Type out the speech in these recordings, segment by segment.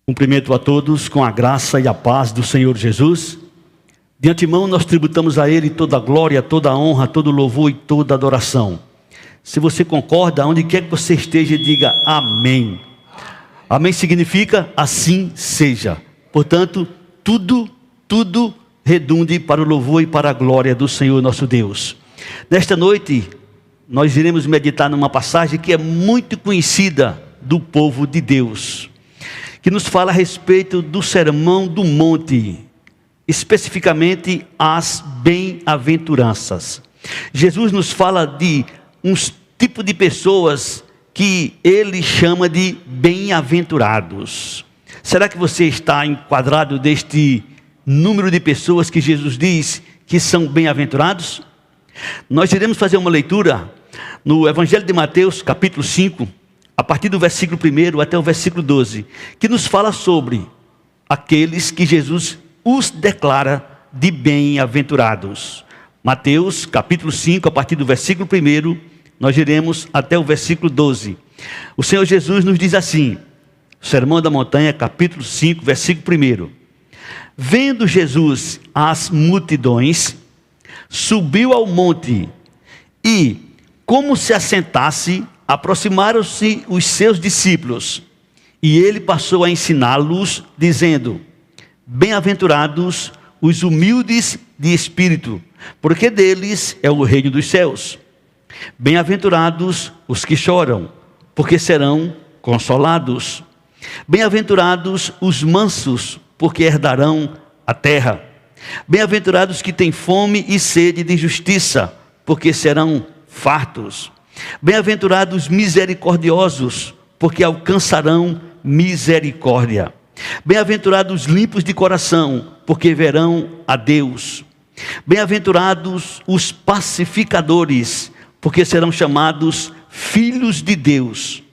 Cumprimento a todos com a graça e a paz do Senhor Jesus. De antemão nós tributamos a Ele toda a glória, toda a honra, todo o louvor e toda a adoração. Se você concorda, onde quer que você esteja, diga amém. Amém significa assim seja. Portanto, tudo redunde para o louvor e para a glória do Senhor nosso Deus. Nesta noite, nós iremos meditar numa passagem que é muito conhecida do povo de Deus, que nos fala a respeito do Sermão do Monte, especificamente as bem-aventuranças. Jesus nos fala de uns tipos de pessoas que ele chama de bem-aventurados. Será que você está enquadrado deste número de pessoas que Jesus diz que são bem-aventurados? Nós iremos fazer uma leitura no Evangelho de Mateus, capítulo 5, a partir do versículo 1 até o versículo 12, que nos fala sobre aqueles que Jesus os declara de bem-aventurados. Mateus, capítulo 5, a partir do versículo 1, nós iremos até o versículo 12. O Senhor Jesus nos diz assim, Sermão da Montanha, capítulo 5, versículo 1. Vendo Jesus as multidões, subiu ao monte e, como se assentasse, aproximaram-se os seus discípulos, e ele passou a ensiná-los, dizendo: Bem-aventurados os humildes de espírito, porque deles é o reino dos céus. Bem-aventurados os que choram, porque serão consolados. Bem-aventurados os mansos, porque herdarão a terra. Bem-aventurados os que têm fome e sede de justiça, porque serão fartos. Bem-aventurados os misericordiosos, porque alcançarão misericórdia. Bem-aventurados os limpos de coração, porque verão a Deus. Bem-aventurados os pacificadores, porque serão chamados filhos de Deus.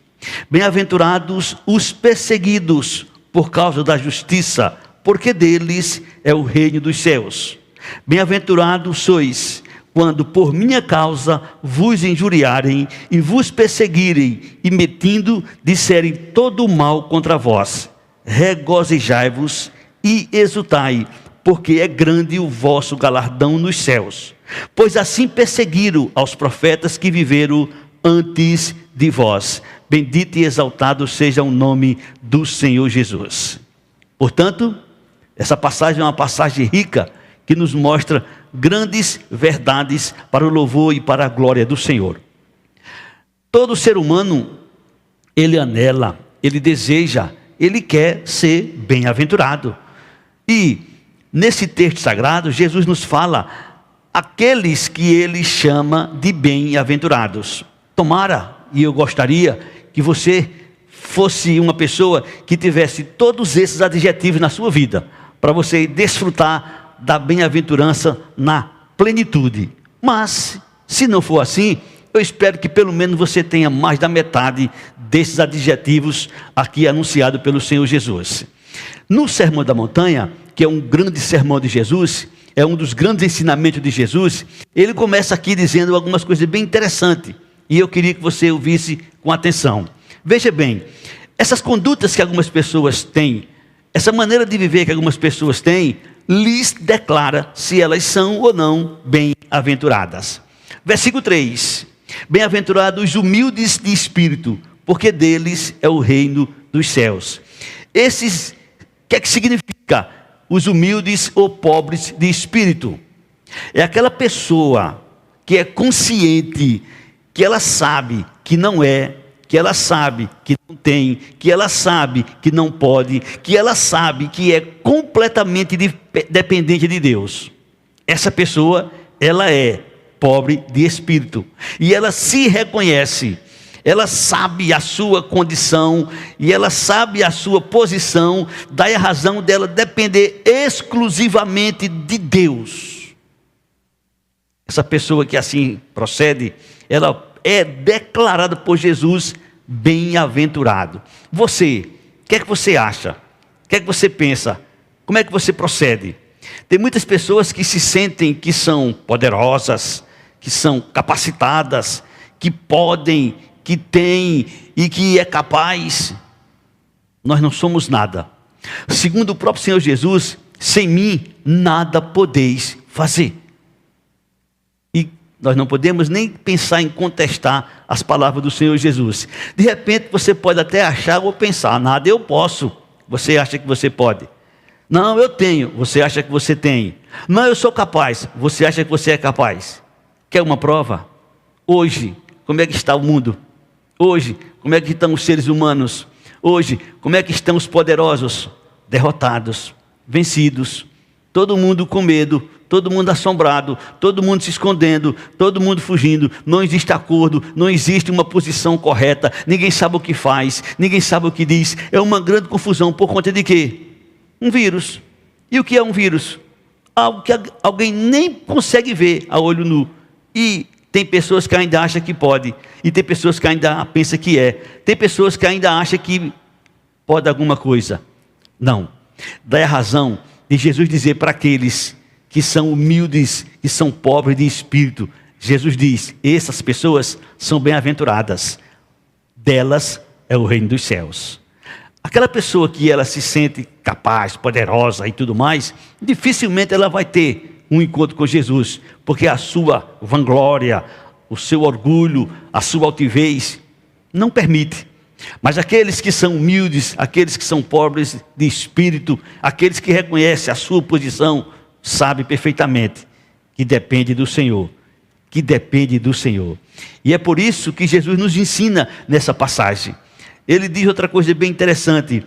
Bem-aventurados os perseguidos por causa da justiça, porque deles é o reino dos céus. Bem-aventurados sois quando por minha causa vos injuriarem e vos perseguirem, e metindo disserem todo o mal contra vós. Regozijai-vos e exultai, porque é grande o vosso galardão nos céus. Pois assim perseguiram aos profetas que viveram antes de vós. Bendito e exaltado seja o nome do Senhor Jesus. Portanto, essa passagem é uma passagem rica, que nos mostra grandes verdades para o louvor e para a glória do Senhor. Todo ser humano, ele anela, ele deseja, ele quer ser bem-aventurado. E nesse texto sagrado, Jesus nos fala aqueles que ele chama de bem-aventurados. Tomara, e eu gostaria que você fosse uma pessoa que tivesse todos esses adjetivos na sua vida, para você desfrutar da bem-aventurança na plenitude. Mas, se não for assim, eu espero que pelo menos você tenha mais da metade desses adjetivos aqui anunciados pelo Senhor Jesus. No Sermão da Montanha, que é um grande sermão de Jesus, é um dos grandes ensinamentos de Jesus, ele começa aqui dizendo algumas coisas bem interessantes, e eu queria que você ouvisse com atenção. Veja bem, essas condutas que algumas pessoas têm, essa maneira de viver que algumas pessoas têm, lhes declara se elas são ou não bem-aventuradas. Versículo 3. Bem-aventurados os humildes de espírito, porque deles é o reino dos céus. Esses, o que é que significa os humildes ou pobres de espírito? É aquela pessoa que é consciente, que ela sabe que não é, que ela sabe que não tem, que ela sabe que não pode, que ela sabe que é completamente dependente de Deus. Essa pessoa, ela é pobre de espírito, e ela se reconhece, ela sabe a sua condição, e ela sabe a sua posição, daí a razão dela depender exclusivamente de Deus. Essa pessoa que assim procede, ela é declarado por Jesus bem-aventurado. Você, o que é que você acha? O que é que você pensa? Como é que você procede? Tem muitas pessoas que se sentem que são poderosas, que são capacitadas, que podem, que têm e que é capaz. Nós não somos nada. Segundo o próprio Senhor Jesus, sem mim nada podeis fazer. E nós não podemos nem pensar em contestar as palavras do Senhor Jesus. De repente você pode até achar ou pensar: nada eu posso. Você acha que você pode? Não, eu tenho. Você acha que você tem? Não, eu sou capaz. Você acha que você é capaz? Quer uma prova? Hoje, como é que está o mundo? Hoje, como é que estão os seres humanos? Hoje, como é que estão os poderosos? Derrotados, vencidos, todo mundo com medo, todo mundo assombrado, todo mundo se escondendo, todo mundo fugindo, não existe acordo, não existe uma posição correta, ninguém sabe o que faz, ninguém sabe o que diz, é uma grande confusão. Por conta de quê? Um vírus. E o que é um vírus? Algo que alguém nem consegue ver a olho nu. E tem pessoas que ainda acham que pode, e tem pessoas que ainda pensam que é, tem pessoas que ainda acham que pode alguma coisa. Não. Daí a razão de Jesus dizer para aqueles que são humildes, que são pobres de espírito, Jesus diz: essas pessoas são bem-aventuradas, delas é o reino dos céus. Aquela pessoa que ela se sente capaz, poderosa e tudo mais, dificilmente ela vai ter um encontro com Jesus, porque a sua vanglória, o seu orgulho, a sua altivez não permite. Mas aqueles que são humildes, aqueles que são pobres de espírito, aqueles que reconhecem a sua posição, sabem perfeitamente que depende do Senhor, que depende do Senhor. E é por isso que Jesus nos ensina nessa passagem. Ele diz outra coisa bem interessante: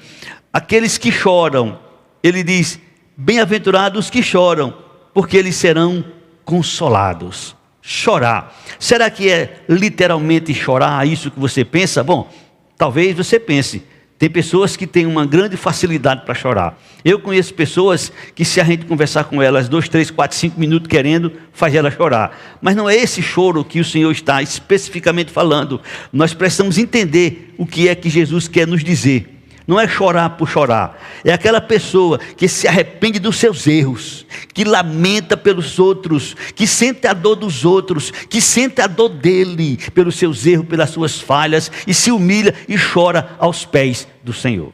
aqueles que choram, ele diz, bem-aventurados que choram, porque eles serão consolados. Chorar, será que é literalmente chorar isso que você pensa? Bom, talvez você pense. Tem pessoas que têm uma grande facilidade para chorar. Eu conheço pessoas que, se a gente conversar com elas 2, 3, 4, 5 minutos querendo, faz ela chorar. Mas não é esse choro que o Senhor está especificamente falando. Nós precisamos entender o que é que Jesus quer nos dizer. Não é chorar por chorar. É aquela pessoa que se arrepende dos seus erros, que lamenta pelos outros, que sente a dor dos outros, que sente a dor dele pelos seus erros, pelas suas falhas, e se humilha e chora aos pés do Senhor.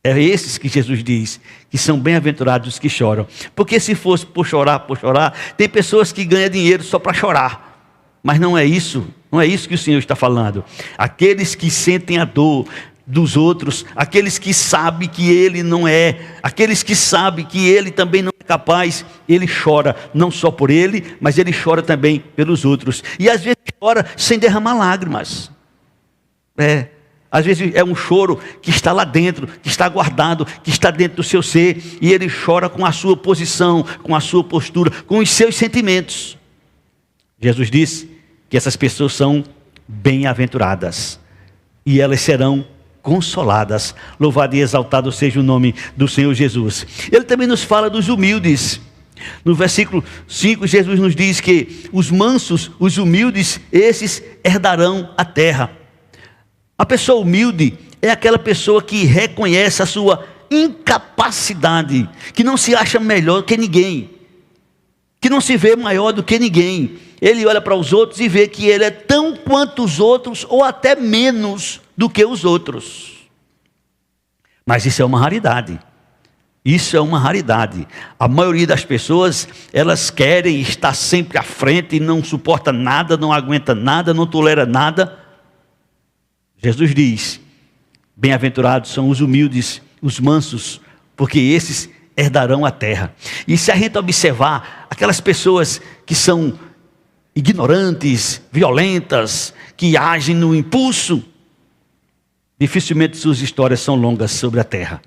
É esses que Jesus diz que são bem-aventurados os que choram. Porque se fosse por chorar, tem pessoas que ganham dinheiro só para chorar. Mas não é isso que o Senhor está falando. Aqueles que sentem a dor dos outros, aqueles que sabem que ele não é, aqueles que sabem que ele também não é capaz, ele chora, não só por ele, mas ele chora também pelos outros, e às vezes chora sem derramar lágrimas, às vezes é um choro que está lá dentro, que está guardado, que está dentro do seu ser, e ele chora com a sua posição, com a sua postura, com os seus sentimentos. Jesus disse que essas pessoas são bem-aventuradas, e elas serão consoladas. Louvado e exaltado seja o nome do Senhor Jesus. Ele também nos fala dos humildes. No versículo 5, Jesus nos diz que os mansos, os humildes, esses herdarão a terra. A pessoa humilde é aquela pessoa que reconhece a sua incapacidade, que não se acha melhor que ninguém, que não se vê maior do que ninguém. Ele olha para os outros e vê que ele é tão quanto os outros, ou até menos do que os outros. Mas isso é uma raridade. Isso é uma raridade. A maioria das pessoas, elas querem estar sempre à frente e não suporta nada, não aguenta nada, não tolera nada. Jesus diz: bem-aventurados são os humildes, os mansos, porque esses herdarão a terra. E se a gente observar aquelas pessoas que são ignorantes, violentas, que agem no impulso, dificilmente suas histórias são longas sobre a terra.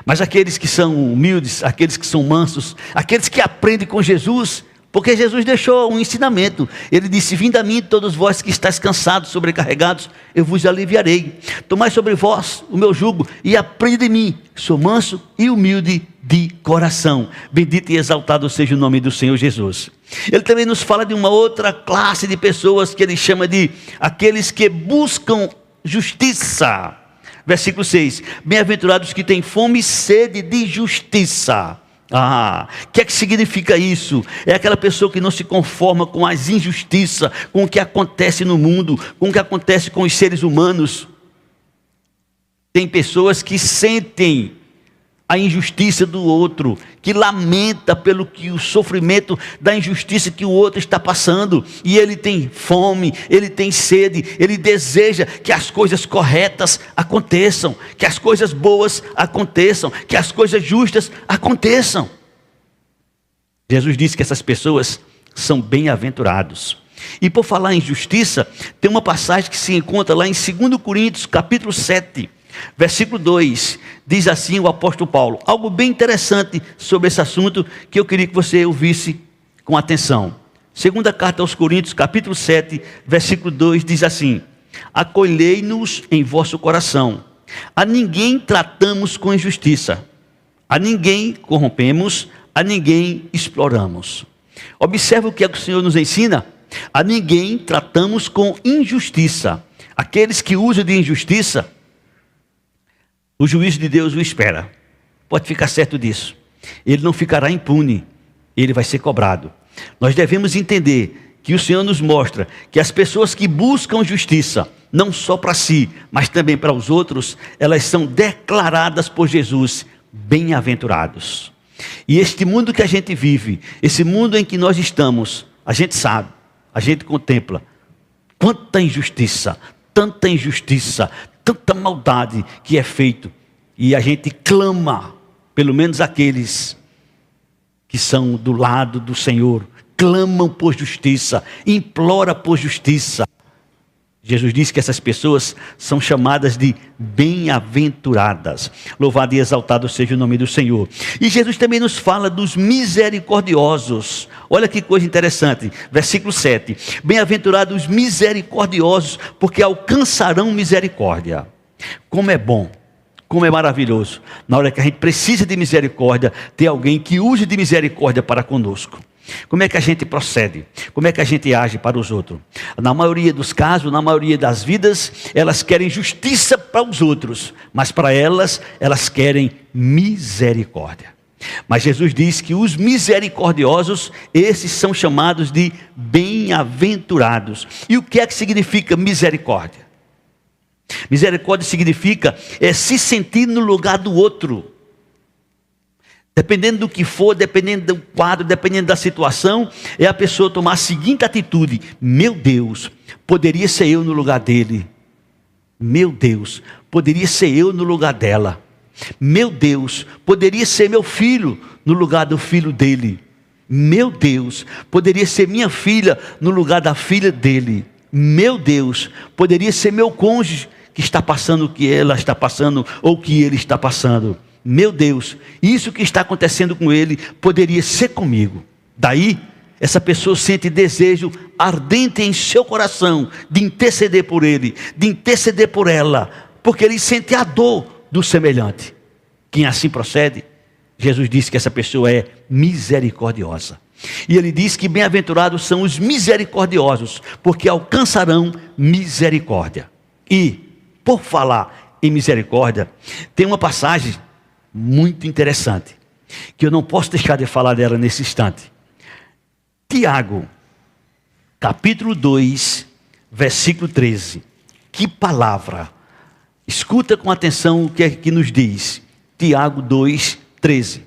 Mas aqueles que são humildes, aqueles que são mansos, aqueles que aprendem com Jesus, porque Jesus deixou um ensinamento. Ele disse: vinde a mim todos vós que estáis cansados, sobrecarregados, eu vos aliviarei. Tomai sobre vós o meu jugo e aprende de mim, sou manso e humilde de coração. Bendito e exaltado seja o nome do Senhor Jesus. Ele também nos fala de uma outra classe de pessoas que ele chama de aqueles que buscam justiça. Versículo 6: bem-aventurados que têm fome e sede de justiça. O que é que significa isso? É aquela pessoa que não se conforma com as injustiças, com o que acontece no mundo, com o que acontece com os seres humanos. Tem pessoas que sentem a injustiça do outro, que lamenta pelo que o sofrimento da injustiça que o outro está passando, e ele tem fome, ele tem sede, ele deseja que as coisas corretas aconteçam, que as coisas boas aconteçam, que as coisas justas aconteçam. Jesus disse que essas pessoas são bem-aventurados. E por falar em justiça, tem uma passagem que se encontra lá em 2 Coríntios, capítulo 7, versículo 2, diz assim o apóstolo Paulo, algo bem interessante sobre esse assunto, que eu queria que você ouvisse com atenção. Segunda carta aos Coríntios, capítulo 7, versículo 2, diz assim, acolhei-nos em vosso coração, a ninguém tratamos com injustiça, a ninguém corrompemos, a ninguém exploramos. Observe o que é que o Senhor nos ensina, a ninguém tratamos com injustiça. Aqueles que usam de injustiça, o juízo de Deus o espera. Pode ficar certo disso. Ele não ficará impune. Ele vai ser cobrado. Nós devemos entender que o Senhor nos mostra que as pessoas que buscam justiça, não só para si, mas também para os outros, elas são declaradas por Jesus bem-aventurados. E este mundo que a gente vive, esse mundo em que nós estamos, a gente sabe, a gente contempla quanta injustiça, tanta maldade que é feito, e a gente clama, pelo menos aqueles que são do lado do Senhor, clamam por justiça, implora por justiça. Jesus disse que essas pessoas são chamadas de bem-aventuradas. Louvado e exaltado seja o nome do Senhor. E Jesus também nos fala dos misericordiosos. Olha que coisa interessante, versículo 7. Bem-aventurados os misericordiosos, porque alcançarão misericórdia. Como é bom, como é maravilhoso, na hora que a gente precisa de misericórdia, ter alguém que use de misericórdia para conosco. Como é que a gente procede? Como é que a gente age para os outros? Na maioria dos casos, na maioria das vidas, elas querem justiça para os outros, mas para elas querem misericórdia. Mas Jesus diz que os misericordiosos, esses são chamados de bem-aventurados. E o que é que significa misericórdia? Misericórdia significa se sentir no lugar do outro. Dependendo do que for, dependendo do quadro, dependendo da situação, é a pessoa tomar a seguinte atitude: meu Deus, poderia ser eu no lugar dele. Meu Deus, poderia ser eu no lugar dela. Meu Deus, poderia ser meu filho no lugar do filho dele. Meu Deus, poderia ser minha filha no lugar da filha dele. Meu Deus, poderia ser meu cônjuge que está passando o que ela está passando ou o que ele está passando. Meu Deus, isso que está acontecendo com ele poderia ser comigo. Daí, essa pessoa sente desejo ardente em seu coração de interceder por ele, de interceder por ela, porque ele sente a dor do semelhante. Quem assim procede, Jesus disse que essa pessoa é misericordiosa. E ele diz que bem-aventurados são os misericordiosos, porque alcançarão misericórdia. E, por falar em misericórdia, tem uma passagem muito interessante, que eu não posso deixar de falar dela nesse instante. Tiago, capítulo 2, versículo 13. Que palavra! Escuta com atenção o que é que nos diz. Tiago 2, 13.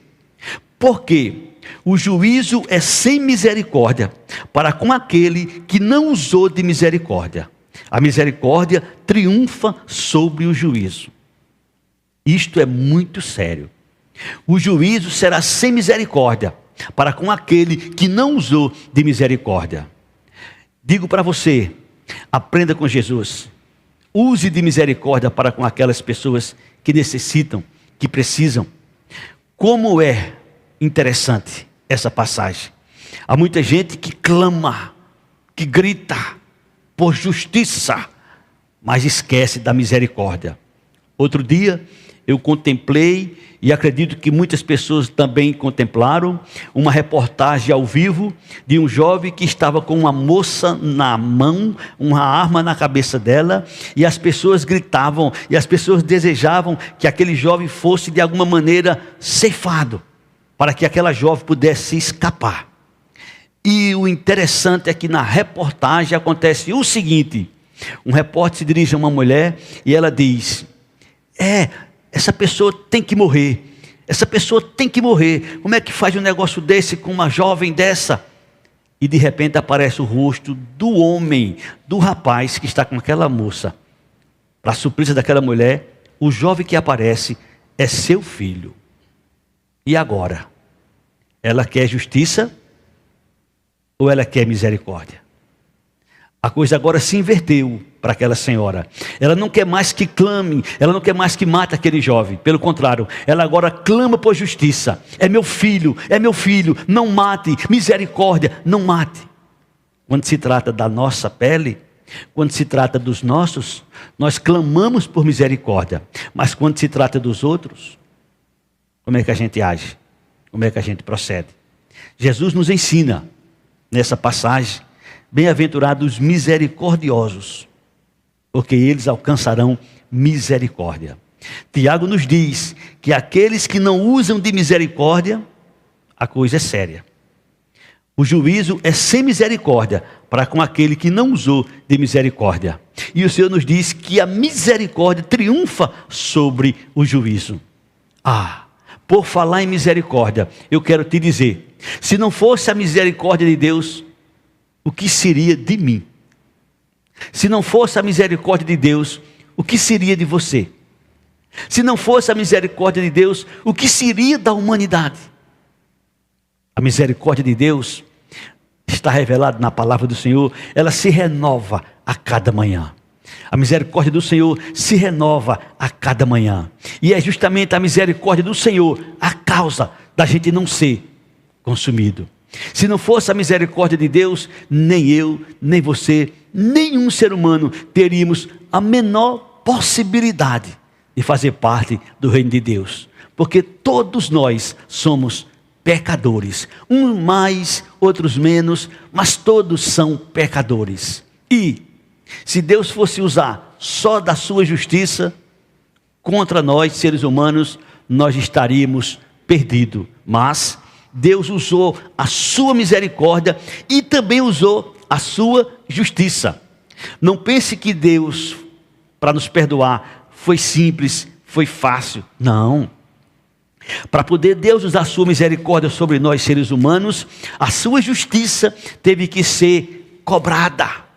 Porque o juízo é sem misericórdia para com aquele que não usou de misericórdia. A misericórdia triunfa sobre o juízo. Isto é muito sério. O juízo será sem misericórdia para com aquele que não usou de misericórdia. Digo para você, aprenda com Jesus. Use de misericórdia para com aquelas pessoas que necessitam, que precisam. Como é interessante essa passagem. Há muita gente que clama, que grita por justiça, mas esquece da misericórdia. Outro dia, eu contemplei, e acredito que muitas pessoas também contemplaram, uma reportagem ao vivo de um jovem que estava com uma moça na mão, uma arma na cabeça dela, e as pessoas gritavam, e as pessoas desejavam que aquele jovem fosse de alguma maneira ceifado, para que aquela jovem pudesse escapar. E o interessante é que na reportagem acontece o seguinte: um repórter se dirige a uma mulher e ela diz: essa pessoa tem que morrer. Essa pessoa tem que morrer. Como é que faz um negócio desse com uma jovem dessa? E de repente aparece o rosto do homem, do rapaz que está com aquela moça. Para surpresa daquela mulher, o jovem que aparece é seu filho. E agora? Ela quer justiça ou ela quer misericórdia? A coisa agora se inverteu para aquela senhora. Ela não quer mais que clame, ela não quer mais que mate aquele jovem. Pelo contrário, ela agora clama por justiça. É meu filho, não mate, misericórdia, não mate. Quando se trata da nossa pele, quando se trata dos nossos, nós clamamos por misericórdia. Mas quando se trata dos outros, como é que a gente age? Como é que a gente procede? Jesus nos ensina nessa passagem: bem-aventurados misericordiosos, porque eles alcançarão misericórdia. Tiago nos diz que aqueles que não usam de misericórdia, a coisa é séria. O juízo é sem misericórdia para com aquele que não usou de misericórdia. E o Senhor nos diz que a misericórdia triunfa sobre o juízo. Por falar em misericórdia, eu quero te dizer, se não fosse a misericórdia de Deus, o que seria de mim? Se não fosse a misericórdia de Deus, o que seria de você? Se não fosse a misericórdia de Deus, o que seria da humanidade? A misericórdia de Deus está revelada na palavra do Senhor, ela se renova a cada manhã. A misericórdia do Senhor se renova a cada manhã. E é justamente a misericórdia do Senhor a causa da gente não ser consumido. Se não fosse a misericórdia de Deus, nem eu, nem você, nenhum ser humano teríamos a menor possibilidade de fazer parte do reino de Deus. Porque todos nós somos pecadores. Uns mais, outros menos, mas todos são pecadores. E se Deus fosse usar só da sua justiça contra nós, seres humanos, nós estaríamos perdidos. Mas Deus usou a sua misericórdia e também usou a sua justiça. Não pense que Deus, para nos perdoar, foi simples, foi fácil. Não. Para poder Deus usar a sua misericórdia sobre nós, seres humanos, a sua justiça teve que ser cobrada.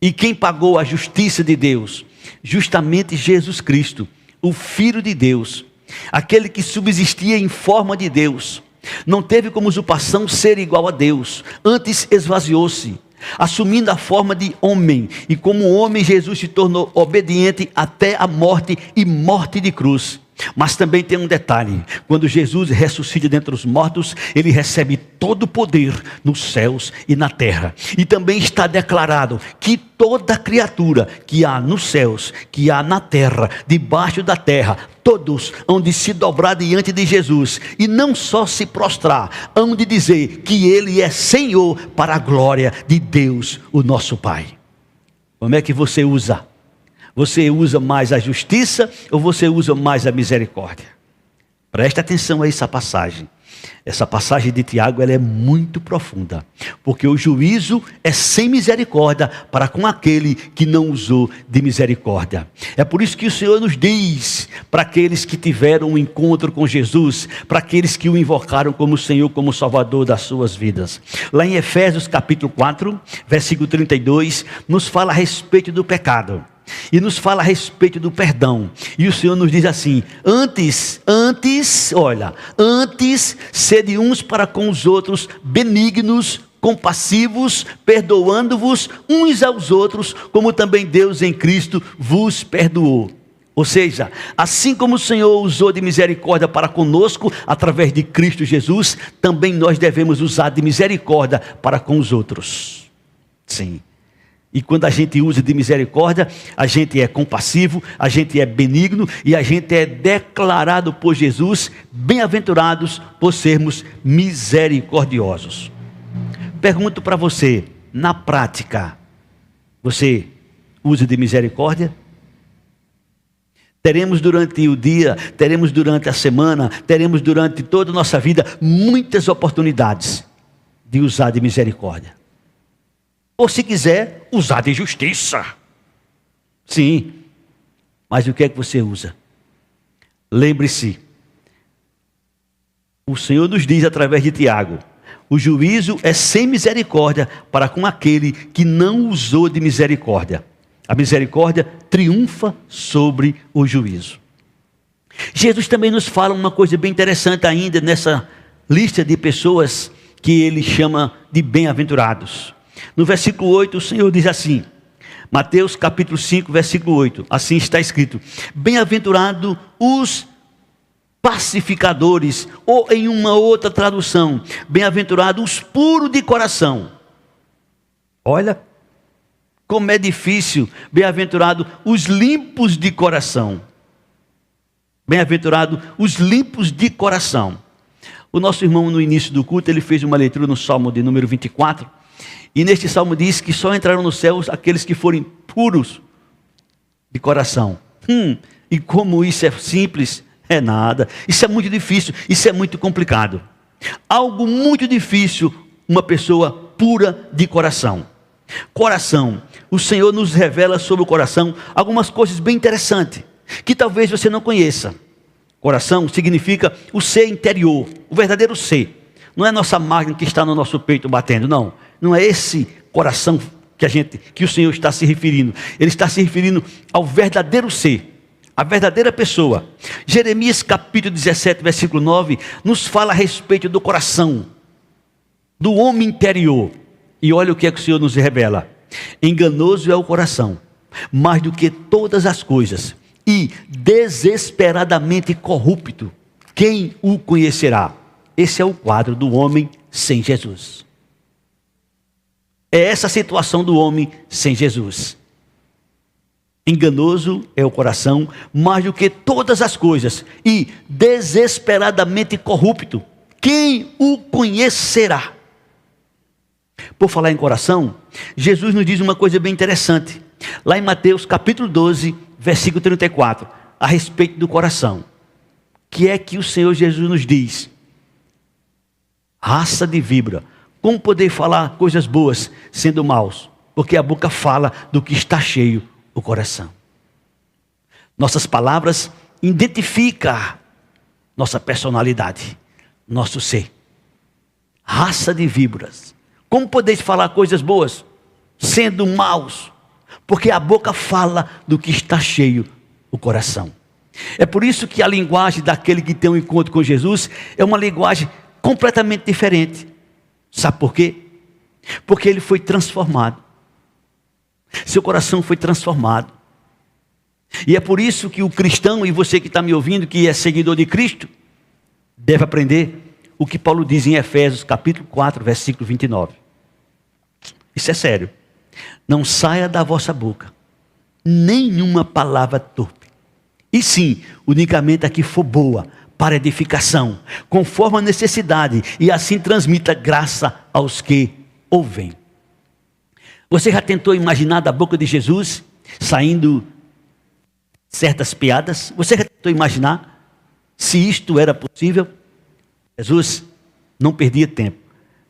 E quem pagou a justiça de Deus? Justamente Jesus Cristo, o Filho de Deus, aquele que subsistia em forma de Deus. Não teve como usurpação ser igual a Deus, antes esvaziou-se, assumindo a forma de homem. E como homem, Jesus se tornou obediente até a morte e morte de cruz. Mas também tem um detalhe: quando Jesus ressuscita dentre os mortos, ele recebe todo o poder nos céus e na terra. E também está declarado que toda criatura que há nos céus, que há na terra, debaixo da terra, todos hão de se dobrar diante de Jesus, e não só se prostrar, hão de dizer que Ele é Senhor, para a glória de Deus, o nosso Pai. Como é que você usa? Você usa mais a justiça ou você usa mais a misericórdia? Preste atenção a essa passagem. Essa passagem de Tiago, ela é muito profunda, porque o juízo é sem misericórdia para com aquele que não usou de misericórdia. É por isso que o Senhor nos diz, para aqueles que tiveram um encontro com Jesus, para aqueles que o invocaram como Senhor, como Salvador das suas vidas. Lá em Efésios capítulo 4, versículo 32, nos fala a respeito do pecado. E nos fala a respeito do perdão. E o Senhor nos diz assim: antes, sede uns para com os outros benignos, compassivos, perdoando-vos uns aos outros, como também Deus em Cristo vos perdoou. Ou seja, assim como o Senhor usou de misericórdia para conosco, através de Cristo Jesus, também nós devemos usar de misericórdia para com os outros. Sim. E quando a gente usa de misericórdia, a gente é compassivo, a gente é benigno e a gente é declarado por Jesus bem-aventurados por sermos misericordiosos. Pergunto para você, na prática, você usa de misericórdia? Teremos durante o dia, teremos durante a semana, teremos durante toda a nossa vida muitas oportunidades de usar de misericórdia. Ou se quiser, usar de justiça. Sim, mas o que é que você usa? Lembre-se, o Senhor nos diz através de Tiago: o juízo é sem misericórdia para com aquele que não usou de misericórdia. A misericórdia triunfa sobre o juízo. Jesus também nos fala uma coisa bem interessante ainda nessa lista de pessoas que ele chama de bem-aventurados. No versículo 8 o Senhor diz assim, Mateus capítulo 5, versículo 8, assim está escrito: bem-aventurado os pacificadores, ou em uma outra tradução, bem-aventurado os puros de coração. Olha como é difícil. Bem-aventurado os limpos de coração. Bem-aventurado os limpos de coração. O nosso irmão, no início do culto, ele fez uma leitura no Salmo de número 24, e neste Salmo diz que só entraram nos céus aqueles que forem puros de coração. E como isso é simples, é nada. Isso é muito difícil, isso é muito complicado. Algo muito difícil, uma pessoa pura de coração. Coração, o Senhor nos revela sobre o coração algumas coisas bem interessantes, que talvez você não conheça. Coração significa o ser interior, o verdadeiro ser. Não é nossa máquina que está no nosso peito batendo, não. Não é esse coração que o Senhor está se referindo. Ele está se referindo ao verdadeiro ser, a verdadeira pessoa. Jeremias capítulo 17, versículo 9, nos fala a respeito do coração, do homem interior. E olha o que é que o Senhor nos revela: enganoso é o coração, mais do que todas as coisas, e desesperadamente corrupto, quem o conhecerá? Esse é o quadro do homem sem Jesus. É essa a situação do homem sem Jesus. Enganoso é o coração, mais do que todas as coisas, e desesperadamente corrupto, quem o conhecerá? Por falar em coração, Jesus nos diz uma coisa bem interessante, lá em Mateus capítulo 12, versículo 34, a respeito do coração. Que é que o Senhor Jesus nos diz? Raça de víbora, como poder falar coisas boas sendo maus? Porque a boca fala do que está cheio o coração. Nossas palavras identificam nossa personalidade, nosso ser. Raça de víboras, como podeis falar coisas boas sendo maus? Porque a boca fala do que está cheio o coração. É por isso que a linguagem daquele que tem um encontro com Jesus é uma linguagem completamente diferente. Sabe por quê? Porque ele foi transformado. Seu coração foi transformado. E é por isso que o cristão, e você que está me ouvindo, que é seguidor de Cristo, deve aprender o que Paulo diz em Efésios capítulo 4, versículo 29. Isso é sério. Não saia da vossa boca nenhuma palavra torpe, e sim, unicamente a que for boa, para edificação, conforme a necessidade, e assim transmita graça aos que ouvem. Você já tentou imaginar da boca de Jesus saindo certas piadas? Você já tentou imaginar se isto era possível? Jesus não perdia tempo.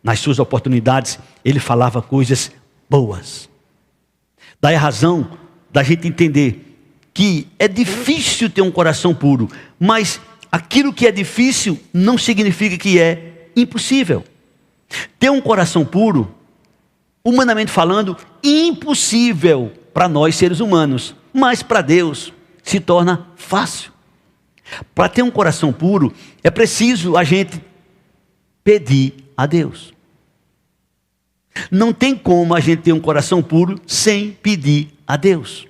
Nas suas oportunidades, ele falava coisas boas. Daí a razão da gente entender que é difícil ter um coração puro, mas aquilo que é difícil não significa que é impossível. Ter um coração puro, humanamente falando, impossível para nós seres humanos, mas para Deus se torna fácil. Para ter um coração puro, é preciso a gente pedir a Deus. Não tem como a gente ter um coração puro sem pedir a Deus.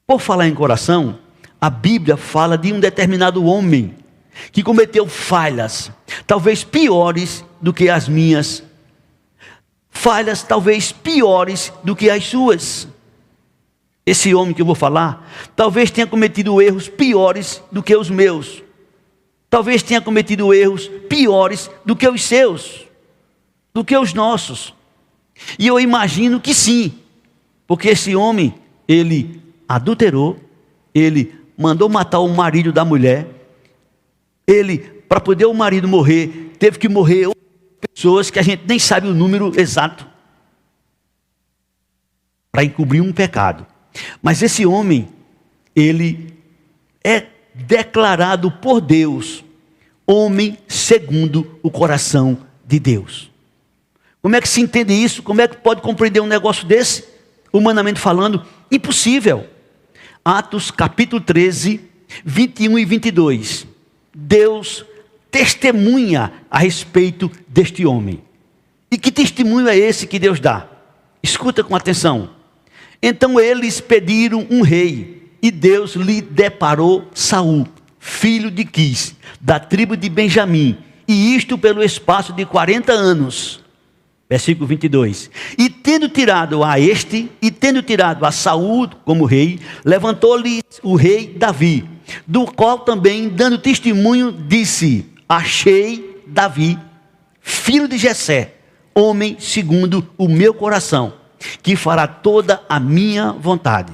Por falar em coração, a Bíblia fala de um determinado homem que cometeu falhas, talvez piores do que as minhas, falhas talvez piores do que as suas. Esse homem que eu vou falar, talvez tenha cometido erros piores do que os meus, talvez tenha cometido erros piores do que os seus, do que os nossos. E eu imagino que sim, porque esse homem, ele adulterou, ele mandou matar o marido da mulher, ele, para poder o marido morrer, teve que morrer pessoas que a gente nem sabe o número exato, para encobrir um pecado. Mas esse homem, ele é declarado por Deus homem segundo o coração de Deus. Como é que se entende isso? Como é que pode compreender um negócio desse? Humanamente falando, impossível. Atos capítulo 13, 21 e 22. Deus testemunha a respeito deste homem. E que testemunho é esse que Deus dá? Escuta com atenção. Então eles pediram um rei, e Deus lhe deparou Saul, filho de Quis, da tribo de Benjamim, e isto pelo espaço de 40 anos. Versículo 22. E tendo tirado a Saul como rei, levantou-lhe o rei Davi, do qual também, dando testemunho, disse: achei Davi, filho de Jessé, homem segundo o meu coração, que fará toda a minha vontade.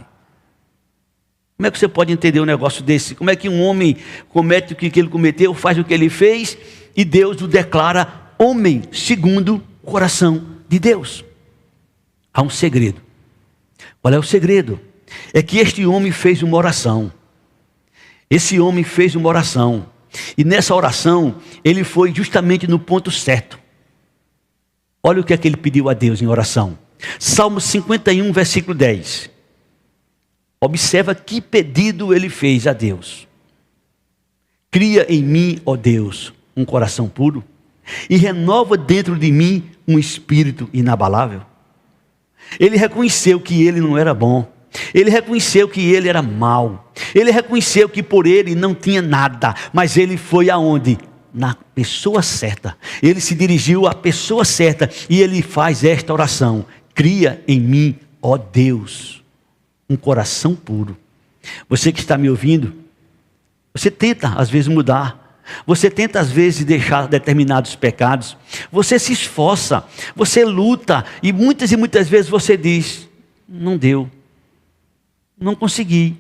Como é que você pode entender um negócio desse? Como é que um homem comete o que ele cometeu, faz o que ele fez, e Deus o declara homem segundo o coração de Deus? Há um segredo. Qual é o segredo? É que este homem fez uma oração. Esse homem fez uma oração. E nessa oração, ele foi justamente no ponto certo. Olha o que é que ele pediu a Deus em oração. Salmo 51, versículo 10. Observa que pedido ele fez a Deus. Cria em mim, ó Deus, um coração puro, e renova dentro de mim um espírito inabalável. Ele reconheceu que ele não era bom. Ele reconheceu que ele era mau. Ele reconheceu que por ele não tinha nada. Mas ele foi aonde? Na pessoa certa. Ele se dirigiu à pessoa certa. E ele faz esta oração: cria em mim, ó Deus, um coração puro. Você que está me ouvindo, você tenta às vezes mudar. Você tenta às vezes deixar determinados pecados. Você se esforça, você luta. E muitas vezes você diz: não deu, não consegui.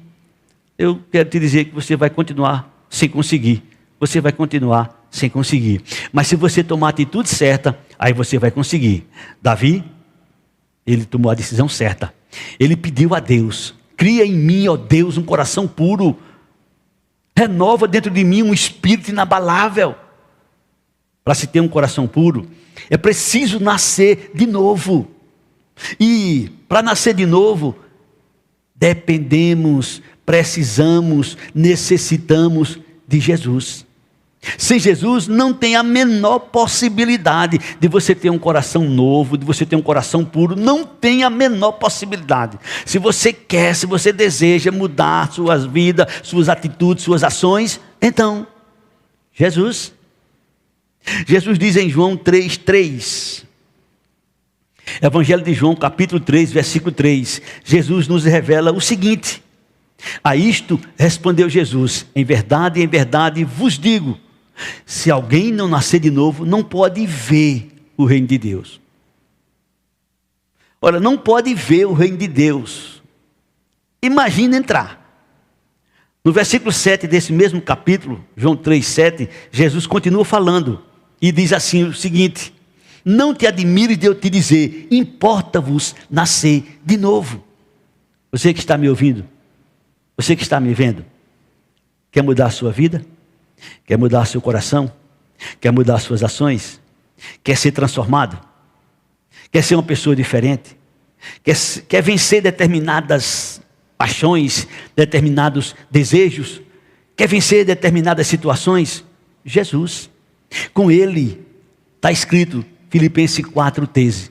Eu quero te dizer que você vai continuar sem conseguir. Você vai continuar sem conseguir. Mas se você tomar a atitude certa, aí você vai conseguir. Davi, ele tomou a decisão certa. Ele pediu a Deus: cria em mim, ó Deus, um coração puro. Renova dentro de mim um espírito inabalável. Para se ter um coração puro, é preciso nascer de novo. E para nascer de novo, dependemos, precisamos, necessitamos de Jesus. Sem Jesus não tem a menor possibilidade de você ter um coração novo, de você ter um coração puro. Não tem a menor possibilidade. Se você quer, se você deseja mudar suas vidas, suas atitudes, suas ações, então, Jesus diz em João 3:3, Evangelho de João capítulo 3, versículo 3, Jesus nos revela o seguinte: a isto respondeu Jesus: em verdade vos digo, se alguém não nascer de novo, não pode ver o reino de Deus. Ora, não pode ver o reino de Deus. Imagina entrar. No versículo 7 desse mesmo capítulo, João 3:7, Jesus continua falando e diz assim o seguinte: não te admires de eu te dizer, importa-vos nascer de novo. Você que está me ouvindo, você que está me vendo, quer mudar a sua vida? Quer mudar seu coração? Quer mudar suas ações? Quer ser transformado? Quer ser uma pessoa diferente? Quer vencer determinadas paixões, determinados desejos? Quer vencer determinadas situações? Jesus. Com Ele está escrito Filipenses 4:13.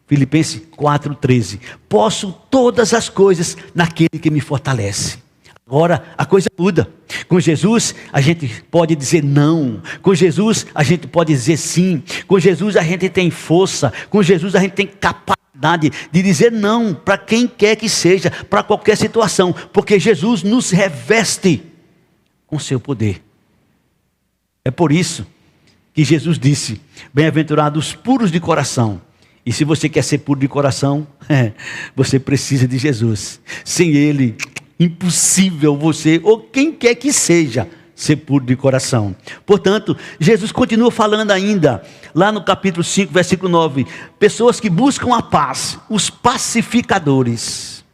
Filipenses 4:13. Posso todas as coisas naquele que me fortalece. Agora a coisa muda. Com Jesus a gente pode dizer não. Com Jesus a gente pode dizer sim. Com Jesus a gente tem força. Com Jesus a gente tem capacidade de dizer não para quem quer que seja, para qualquer situação, porque Jesus nos reveste com seu poder. É por isso que Jesus disse: bem-aventurados os puros de coração. E se você quer ser puro de coração, você precisa de Jesus. Sem Ele, impossível você, ou quem quer que seja, ser puro de coração. Portanto, Jesus continua falando ainda, lá no capítulo 5, versículo 9, pessoas que buscam a paz, os pacificadores.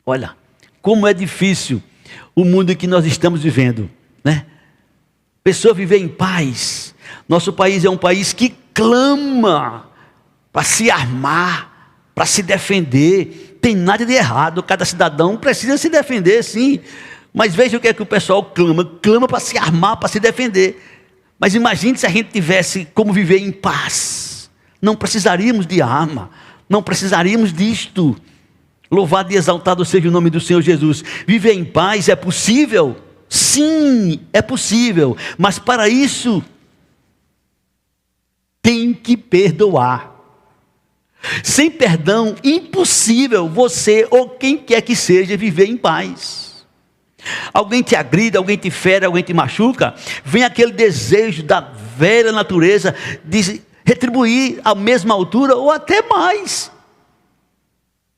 Olha, como é difícil o mundo em que nós estamos vivendo, né? pessoa viver em paz. Nosso país é um país que clama para se armar, para se defender. Tem nada de errado, cada cidadão precisa se defender, sim. Mas veja o que é que o pessoal clama para se armar, para se defender. Mas imagine se a gente tivesse como viver em paz. Não precisaríamos de arma, não precisaríamos disto. Louvado e exaltado seja o nome do Senhor Jesus. Viver em paz é possível? Sim, é possível. Mas para isso, tem que perdoar. Sem perdão, impossível você ou quem quer que seja viver em paz. Alguém te agride, alguém te fere, alguém te machuca, vem aquele desejo da velha natureza de retribuir à mesma altura ou até mais.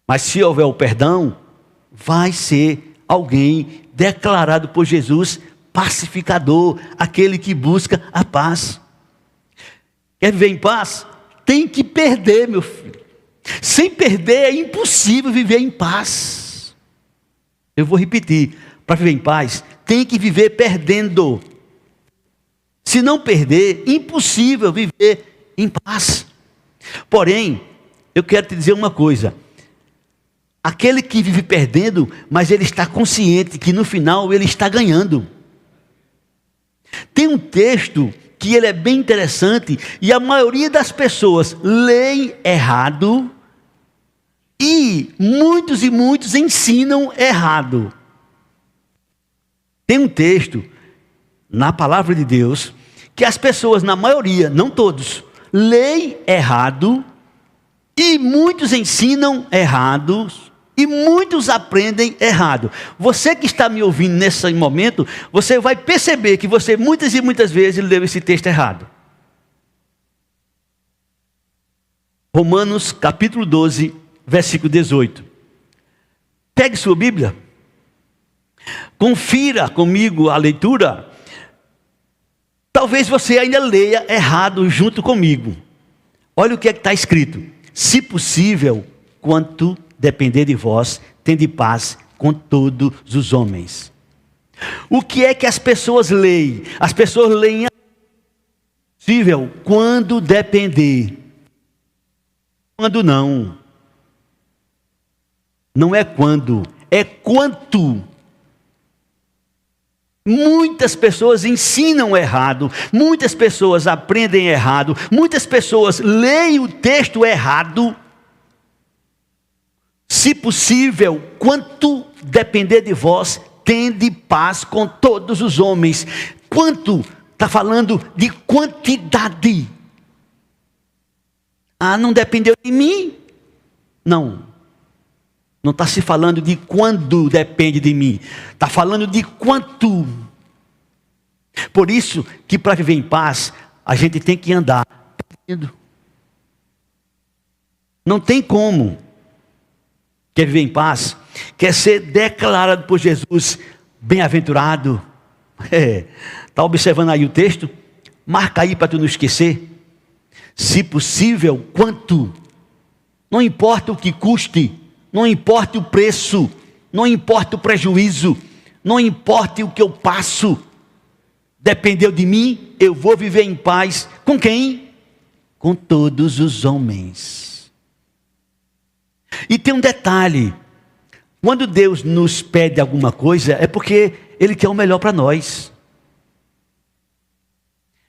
Mas se houver o perdão, vai ser alguém declarado por Jesus pacificador, aquele que busca a paz. Quer viver em paz? Tem que perder, meu filho. Sem perder é impossível viver em paz. Eu vou repetir, para viver em paz, tem que viver perdendo. Se não perder, impossível viver em paz. Porém, eu quero te dizer uma coisa. Aquele que vive perdendo, mas ele está consciente que no final ele está ganhando. Tem um texto que ele é bem interessante, e a maioria das pessoas leem errado, e muitos ensinam errado. Tem um texto, na palavra de Deus, que as pessoas, na maioria, não todos, leem errado, e muitos ensinam errados, e muitos aprendem errado. Você que está me ouvindo nesse momento, você vai perceber que você muitas e muitas vezes leu esse texto errado. Romanos capítulo 12, versículo 18. Pegue sua Bíblia. Confira comigo a leitura. Talvez você ainda leia errado junto comigo. Olha o que é que está escrito. Se possível, quanto depender de vós, tende paz com todos os homens. O que é que as pessoas leem? As pessoas leem possível quando depender. Quando não. Não é quando, é quanto. Muitas pessoas ensinam errado, muitas pessoas aprendem errado, muitas pessoas leem o texto errado. Se possível, quanto depender de vós, tende paz com todos os homens. Quanto? Está falando de quantidade. Ah, não dependeu de mim? Não. Não está se falando de quando depende de mim. Está falando de quanto. Por isso que para viver em paz, a gente tem que andar pedindo. Não tem como. Quer viver em paz? Quer ser declarado por Jesus bem-aventurado? Está observando aí o texto? Marca aí para tu não esquecer. Se possível, quanto? Não importa o que custe, não importa o preço, não importa o prejuízo, não importa o que eu passo. Dependeu de mim, eu vou viver em paz. Com quem? Com todos os homens. E tem um detalhe, quando Deus nos pede alguma coisa, é porque Ele quer o melhor para nós.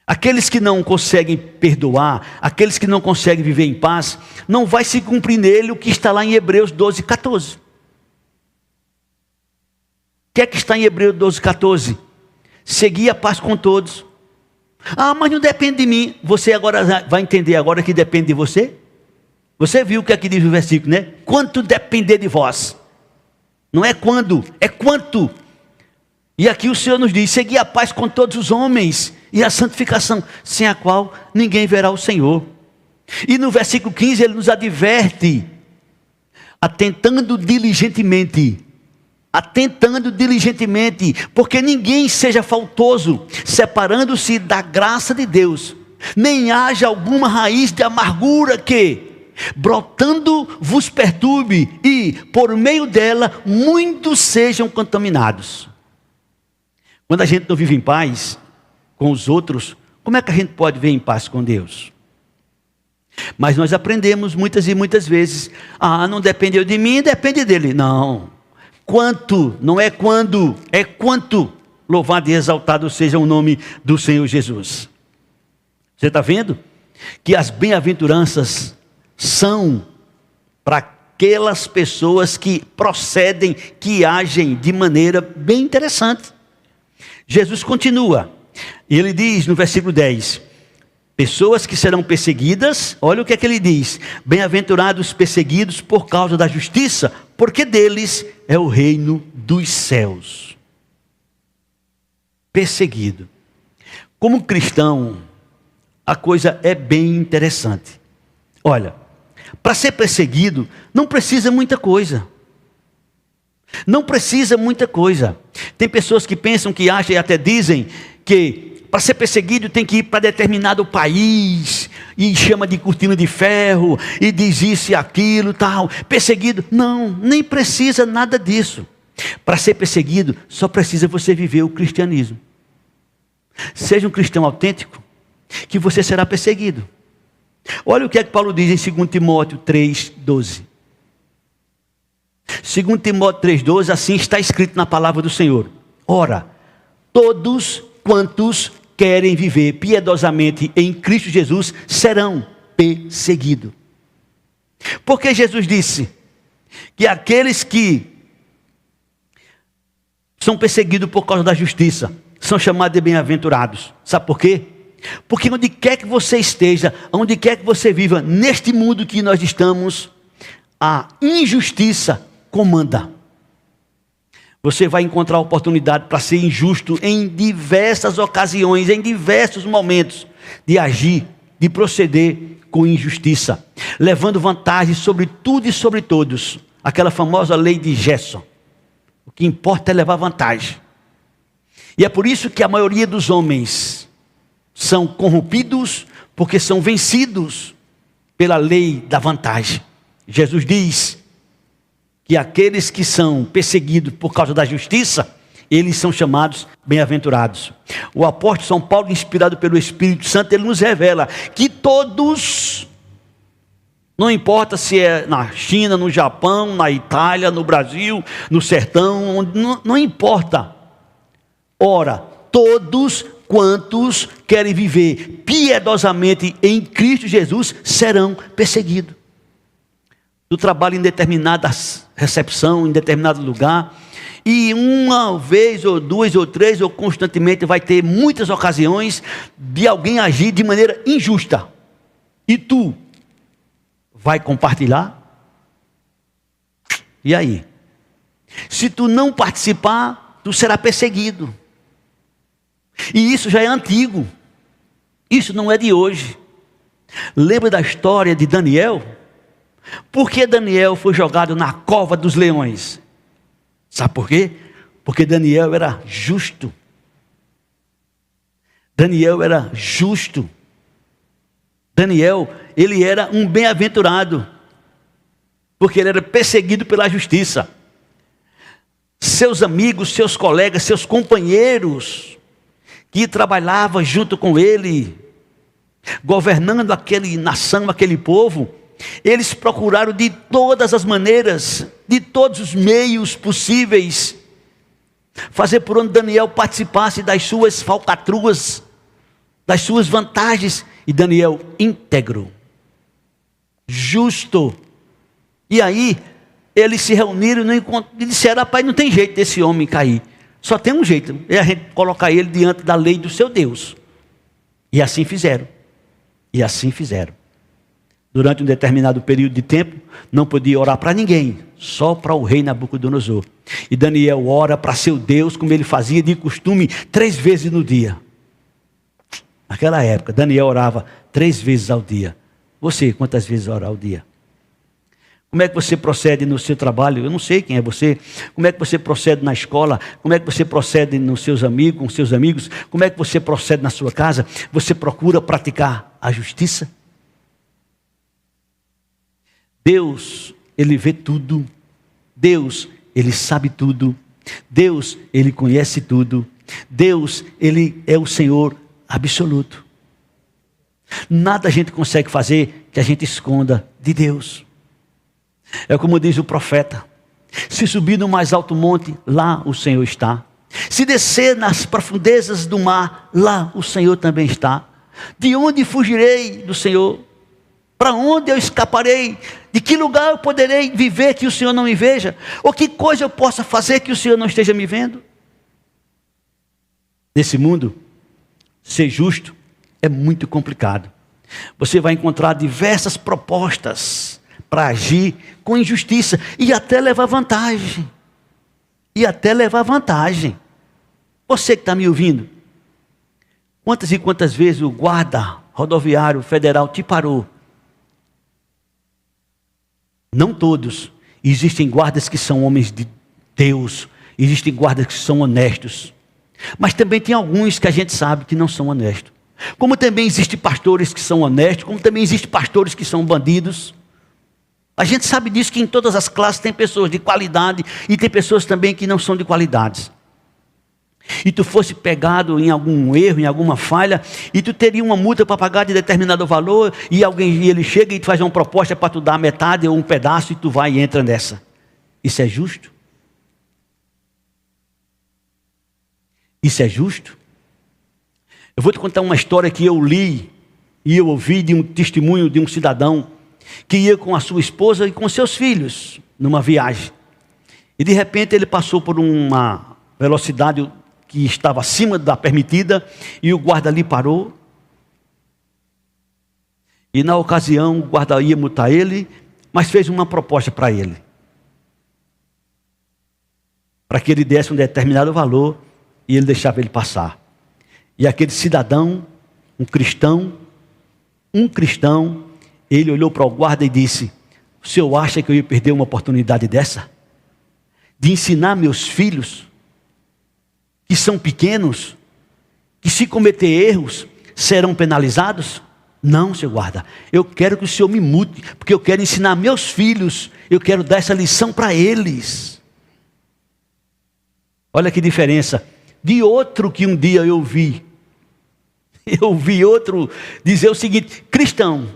Aqueles que não conseguem perdoar, aqueles que não conseguem viver em paz, não vai se cumprir nele o que está lá em Hebreus 12, 14. O que é que está em Hebreus 12, 14? Seguir a paz com todos. Ah, mas não depende de mim. Você agora vai entender agora que depende de você? Você viu o que aqui diz o versículo, né? Quanto depender de vós. Não é quando, é quanto. E aqui o Senhor nos diz, seguir a paz com todos os homens e a santificação, sem a qual ninguém verá o Senhor. E no versículo 15 ele nos adverte, atentando diligentemente, porque ninguém seja faltoso, separando-se da graça de Deus, nem haja alguma raiz de amargura que, brotando, vos perturbe, e por meio dela muitos sejam contaminados. Quando a gente não vive em paz, com os outros, como é que a gente pode viver em paz com Deus? Mas nós aprendemos muitas e muitas vezes, não dependeu de mim, depende dele. Não, quanto, não é quando, é quanto. Louvado e exaltado seja o nome do Senhor Jesus. Você está vendo? Que as bem-aventuranças são para aquelas pessoas que procedem, que agem de maneira bem interessante. Jesus continua, ele diz no versículo 10, pessoas que serão perseguidas, olha o que é que ele diz, bem-aventurados perseguidos por causa da justiça, porque deles é o reino dos céus. Perseguido. Como cristão, a coisa é bem interessante. Olha, para ser perseguido, não precisa muita coisa. Não precisa muita coisa. Tem pessoas que pensam, que acham e até dizem que para ser perseguido tem que ir para determinado país, e chama de cortina de ferro, e diz isso e aquilo, tal. Perseguido, não, nem precisa nada disso. Para ser perseguido, só precisa você viver o cristianismo. Seja um cristão autêntico, que você será perseguido. Olha o que é que Paulo diz em 2 Timóteo 3,12. 2 Timóteo 3,12, assim está escrito na palavra do Senhor. Ora, todos quantos querem viver piedosamente em Cristo Jesus serão perseguidos. Porque Jesus disse que aqueles que são perseguidos por causa da justiça são chamados de bem-aventurados. Sabe por quê? Porque onde quer que você esteja, onde quer que você viva, neste mundo que nós estamos, a injustiça comanda. Você vai encontrar oportunidade para ser injusto em diversas ocasiões, em diversos momentos, de agir, de proceder com injustiça, levando vantagem sobre tudo e sobre todos. Aquela famosa lei de Gerson. O que importa é levar vantagem. E é por isso que a maioria dos homens são corrompidos, porque são vencidos pela lei da vantagem. Jesus diz que aqueles que são perseguidos por causa da justiça, eles são chamados bem-aventurados. O apóstolo São Paulo, inspirado pelo Espírito Santo, ele nos revela que todos, não importa se é na China, no Japão, na Itália, no Brasil, no sertão, não importa. Ora, todos quantos querem viver piedosamente em Cristo Jesus serão perseguidos. Tu trabalha em determinada recepção, em determinado lugar, e uma vez, ou duas, ou três, ou constantemente vai ter muitas ocasiões de alguém agir de maneira injusta. E tu vai compartilhar? E aí? Se tu não participar, tu será perseguido. E isso já é antigo. Isso não é de hoje. Lembra da história de Daniel? Por que Daniel foi jogado na cova dos leões? Sabe por quê? Porque Daniel era justo. Daniel era justo. Daniel, ele era um bem-aventurado, porque ele era perseguido pela justiça. Seus amigos, seus colegas, seus companheiros, que trabalhavam junto com ele, governando aquela nação, aquele povo, eles procuraram de todas as maneiras, de todos os meios possíveis, fazer por onde Daniel participasse das suas falcatruas, das suas vantagens. E Daniel íntegro, justo. E aí eles se reuniram e disseram: rapaz, não tem jeito desse homem cair. Só tem um jeito, é a gente colocar ele diante da lei do seu Deus. E assim fizeram. E assim fizeram. Durante um determinado período de tempo, não podia orar para ninguém, só para o rei Nabucodonosor. E Daniel ora para seu Deus, como ele fazia de costume, 3 vezes no dia. Naquela época, Daniel orava 3 vezes ao dia. Você, quantas vezes ora ao dia? Como é que você procede no seu trabalho? Eu não sei quem é você. Como é que você procede na escola? Como é que você procede nos seus amigos, com seus amigos? Como é que você procede na sua casa? Você procura praticar a justiça? Deus, Ele vê tudo. Deus, Ele sabe tudo. Deus, Ele conhece tudo. Deus, Ele é o Senhor absoluto. Nada a gente consegue fazer que a gente esconda de Deus. É como diz o profeta: se subir no mais alto monte, lá o Senhor está. Se descer nas profundezas do mar, lá o Senhor também está. De onde fugirei do Senhor? Para onde eu escaparei? De que lugar eu poderei viver que o Senhor não me veja? Ou que coisa eu possa fazer que o Senhor não esteja me vendo? Nesse mundo, ser justo é muito complicado. Você vai encontrar diversas propostas para agir com injustiça e até levar vantagem. Você que está me ouvindo, quantas e quantas vezes o guarda rodoviário federal te parou? Não todos. Existem guardas que são homens de Deus, existem guardas que são honestos, mas também tem alguns que a gente sabe que não são honestos. Como também existem pastores que são honestos, como também existem pastores que são bandidos. A gente sabe disso, que em todas as classes tem pessoas de qualidade e tem pessoas também que não são de qualidades. E tu fosse pegado em algum erro, em alguma falha, e tu teria uma multa para pagar de determinado valor, e ele chega e te faz uma proposta para tu dar metade ou um pedaço, e tu vai e entra nessa. Isso é justo? Isso é justo? Eu vou te contar uma história que eu li e eu ouvi de um testemunho de um cidadão que ia com a sua esposa e com seus filhos numa viagem. E de repente ele passou por uma velocidade que estava acima da permitida, e o guarda ali parou. E na ocasião o guarda ia multar ele, mas fez uma proposta para ele, para que ele desse um determinado valor, e ele deixava ele passar. E aquele cidadão, um cristão, ele olhou para o guarda e disse: o senhor acha que eu ia perder uma oportunidade dessa? De ensinar meus filhos, que são pequenos, que se cometer erros, serão penalizados? Não, seu guarda, eu quero que o senhor me multe, porque eu quero ensinar meus filhos, eu quero dar essa lição para eles. Olha que diferença de outro que um dia eu vi outro dizer o seguinte: cristão,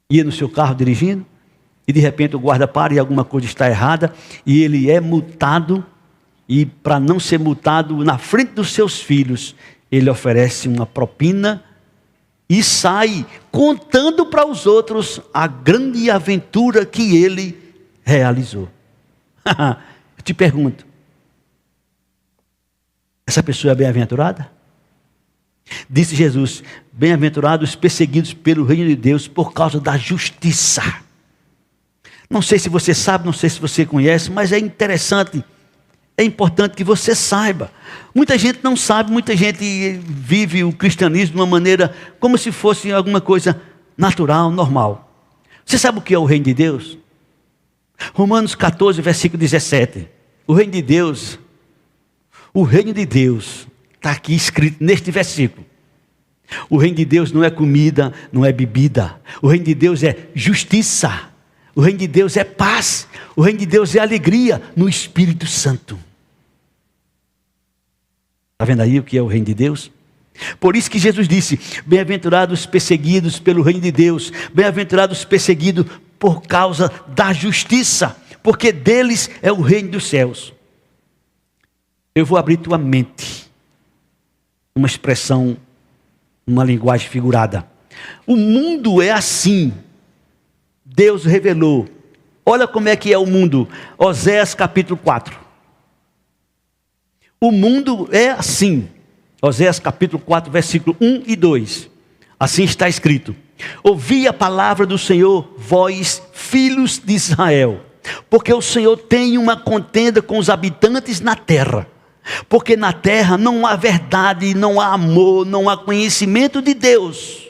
ia no seu carro dirigindo, e de repente o guarda para e alguma coisa está errada, e ele é multado. E para não ser multado na frente dos seus filhos, ele oferece uma propina e sai contando para os outros a grande aventura que ele realizou. Eu te pergunto, essa pessoa é bem-aventurada? Disse Jesus: bem-aventurados os perseguidos pelo reino de Deus por causa da justiça. Não sei se você sabe, não sei se você conhece, mas é interessante. É importante que você saiba. Muita gente não sabe, muita gente vive o cristianismo de uma maneira como se fosse alguma coisa natural, normal. Você sabe o que é o reino de Deus? Romanos 14, versículo 17. O reino de Deus está aqui escrito neste versículo. O reino de Deus não é comida, não é bebida. O reino de Deus é justiça. O reino de Deus é paz. O reino de Deus é alegria no Espírito Santo. Está vendo aí o que é o reino de Deus? Por isso que Jesus disse: bem-aventurados os perseguidos pelo reino de Deus, bem-aventurados os perseguidos por causa da justiça, porque deles é o reino dos céus. Eu vou abrir tua mente, uma expressão, uma linguagem figurada. O mundo é assim. Deus revelou. Olha como é que é o mundo. Oséias capítulo 4. O mundo é assim. Oséias capítulo 4, versículo 1 e 2. Assim está escrito: ouvi a palavra do Senhor, vós, filhos de Israel, porque o Senhor tem uma contenda com os habitantes na terra. Porque na terra não há verdade, não há amor, não há conhecimento de Deus.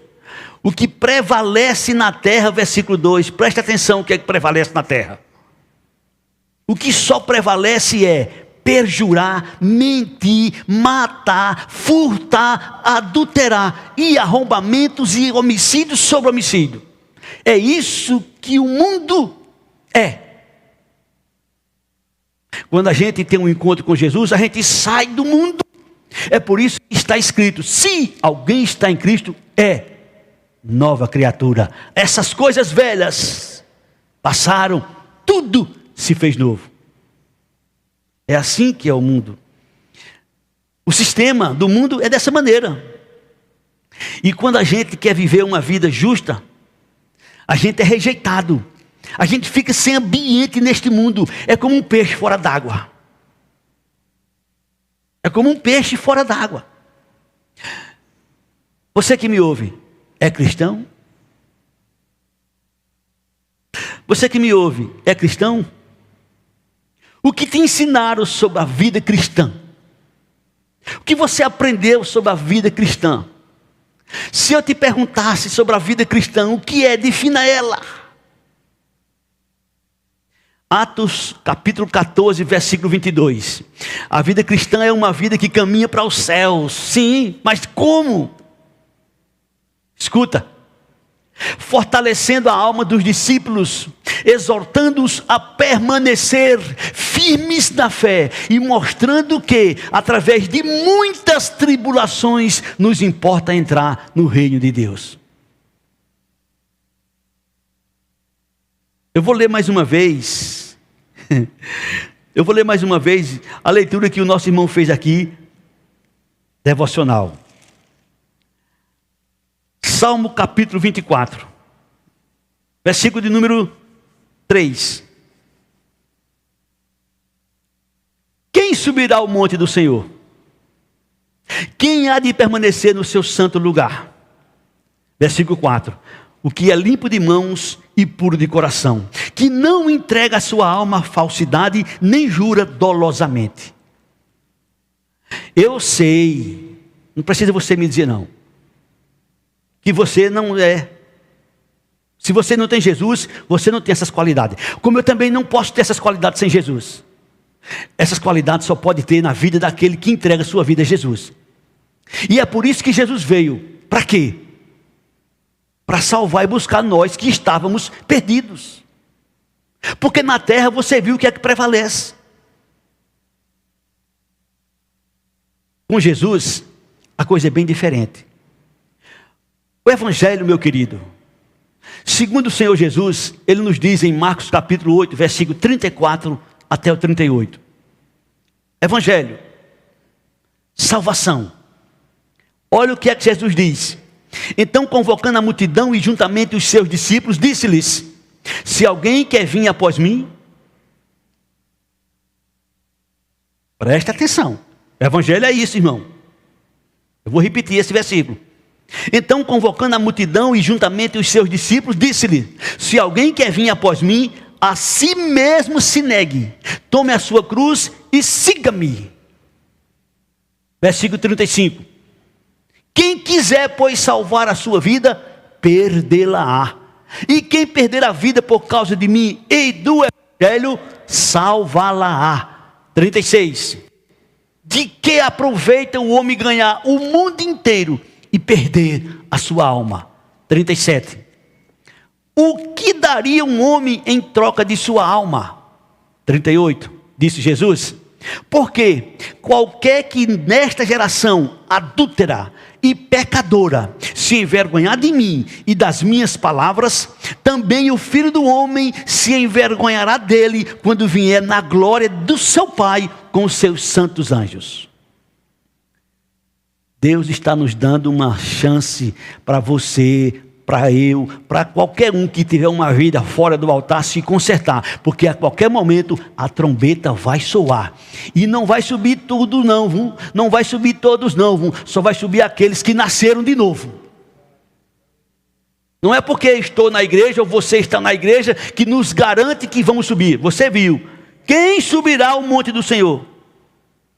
O que prevalece na terra, versículo 2, presta atenção o que é que prevalece na terra. O que só prevalece é perjurar, mentir, matar, furtar, adulterar, e arrombamentos e homicídios sobre homicídio. É isso que o mundo é. Quando a gente tem um encontro com Jesus, a gente sai do mundo É por isso que está escrito: se alguém está em Cristo, é nova criatura. Essas coisas velhas passaram, tudo se fez novo. É assim que é o mundo. O sistema do mundo é dessa maneira. E quando a gente quer viver uma vida justa, a gente é rejeitado. A gente fica sem ambiente neste mundo. É como um peixe fora d'água. É como um peixe fora d'água. Você que me ouve, é cristão? Você que me ouve, é cristão? O que te ensinaram sobre a vida cristã? O que você aprendeu sobre a vida cristã? Se eu te perguntasse sobre a vida cristã, o que é? Defina ela. Atos capítulo 14, versículo 22. A vida cristã é uma vida que caminha para os céus. Sim, mas como? Escuta. Fortalecendo a alma dos discípulos, exortando-os a permanecer firmes na fé e mostrando que, através de muitas tribulações, nos importa entrar no reino de Deus. Eu vou ler mais uma vez. Eu vou ler mais uma vez a leitura que o nosso irmão fez aqui, devocional. Salmo capítulo 24, versículo de número 3. Quem subirá ao monte do Senhor? Quem há de permanecer no seu santo lugar? Versículo 4. O que é limpo de mãos e puro de coração, que não entrega a sua alma à falsidade, nem jura dolosamente. Eu sei, não precisa você me dizer não, que você não é. Se você não tem Jesus, você não tem essas qualidades. Como eu também não posso ter essas qualidades sem Jesus. Essas qualidades só pode ter na vida daquele que entrega a sua vida a Jesus. E é por isso que Jesus veio. Para quê? Para salvar e buscar nós que estávamos perdidos. Porque na terra você viu o que é que prevalece. Com Jesus, a coisa é bem diferente. O Evangelho, meu querido, segundo o Senhor Jesus, Ele nos diz em Marcos capítulo 8, versículo 34 até o 38. Evangelho, salvação. Olha o que é que Jesus diz. Então, convocando a multidão e juntamente os seus discípulos, disse-lhes: se alguém quer vir após mim, preste atenção. O Evangelho é isso, irmão. Eu vou repetir esse versículo. Então, convocando a multidão e juntamente os seus discípulos, disse-lhe: se alguém quer vir após mim, a si mesmo se negue, tome a sua cruz e siga-me. Versículo 35. Quem quiser, pois, salvar a sua vida, perdê-la-á. E quem perder a vida por causa de mim e do Evangelho, salvá-la-á. 36. De que aproveita o homem ganhar o mundo inteiro e perder a sua alma? 37. O que daria um homem em troca de sua alma? 38. Disse Jesus: porque qualquer que nesta geração adúltera e pecadora se envergonhar de mim e das minhas palavras, também o Filho do Homem se envergonhará dele quando vier na glória do seu Pai com os seus santos anjos. Deus está nos dando uma chance para você, para eu, para qualquer um que tiver uma vida fora do altar se consertar, porque a qualquer momento a trombeta vai soar, e não vai subir tudo não, viu? Não vai subir todos não, viu? Só vai subir aqueles que nasceram de novo. Não é porque estou na igreja ou você está na igreja que nos garante que vamos subir. Você viu, quem subirá ao monte do Senhor?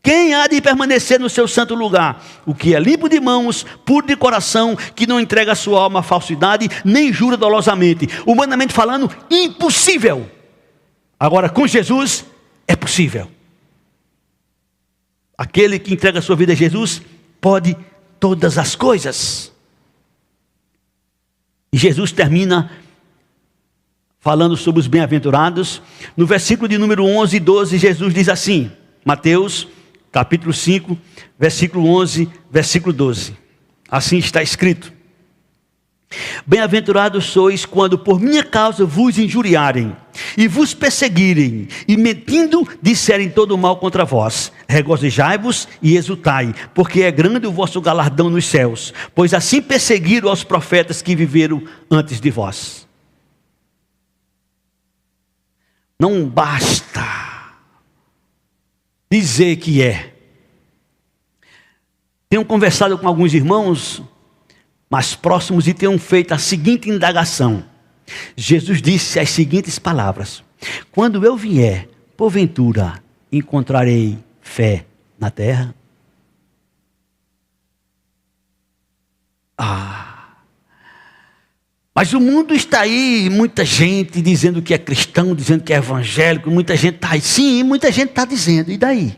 Quem há de permanecer no seu santo lugar? O que é limpo de mãos, puro de coração, que não entrega a sua alma à falsidade, nem jura dolosamente. Humanamente falando, impossível. Agora, com Jesus, é possível. Aquele que entrega a sua vida a Jesus, pode todas as coisas. E Jesus termina falando sobre os bem-aventurados. No versículo de número 11 e 12, Jesus diz assim, Mateus capítulo 5, versículo 11, versículo 12. Assim está escrito: bem-aventurados sois quando por minha causa vos injuriarem e vos perseguirem e mentindo disserem todo o mal contra vós. Regozijai-vos e exultai, porque é grande o vosso galardão nos céus, pois assim perseguiram aos profetas que viveram antes de vós. Não basta dizer que é. Tenho conversado com alguns irmãos mais próximos e tenham feito a seguinte indagação. Jesus disse as seguintes palavras: quando eu vier, porventura, encontrarei fé na terra? Mas o mundo está aí, muita gente dizendo que é cristão, dizendo que é evangélico, muita gente está aí. Sim, muita gente está dizendo, e daí?